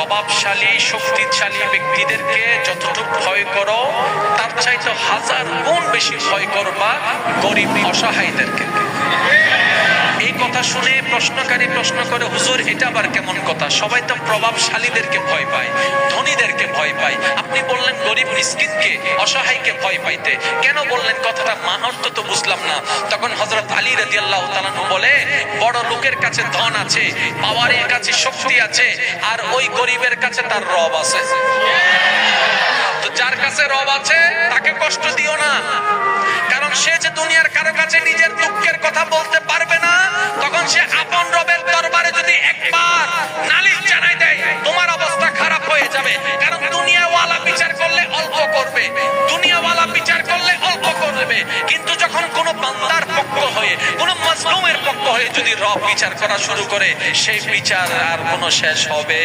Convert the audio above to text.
প্রভাবশালী শক্তিশালী ব্যক্তিদেরকে যতটুকু ভয় করো তার চাইতে 1000 গুণ বেশি ভয় করবা গরিব অসহায়দেরকে। এই কথা শুনে প্রশ্নকারী প্রশ্ন করে, হুজুর এটা আবার কেমন কথা? সবাই তো প্রভাবশালীদেরকে ভয় পায়, ধনীদেরকে ভয় পায়, আপনি বললেন গরিব মিসকিনকে অসহায়কে ভয় পাইতে, কেন বললেন? কথাটা মাহাত্ম তো বুঝলাম না। তখন হযরত আলী রাদিয়াল্লাহু তাআলা আনহু বলে, বড় লোকের কাছে ধন আছে, পাওয়ারের কাছে শক্তি আছে, আর ওই গরিবের কাছে তার রব আছে। তো যার কাছে রব আছে তাকে কষ্ট দিও না, কারণ সে যে দুনিয়ার কারো কাছে নিজের দুঃখের কথা বলতে পারবে না, তখন সে আপন রবের দরবারে যদি একবার নালিশ জানাই দেয় তোমার অবস্থা খারাপ হয়ে যাবে। কারণ দুনিয়াওয়ালা বিচার করলে অল্প করবে, দুনিয়াওয়ালা বিচার করলে অল্প করবে, কিন্তু যখন কোনো বান্দার পক্ষ হয়ে, কোনো মাজলুমের পক্ষ হয়ে যদি রব বিচার করা শুরু করে, সেই বিচার আর কোনো শেষ হবে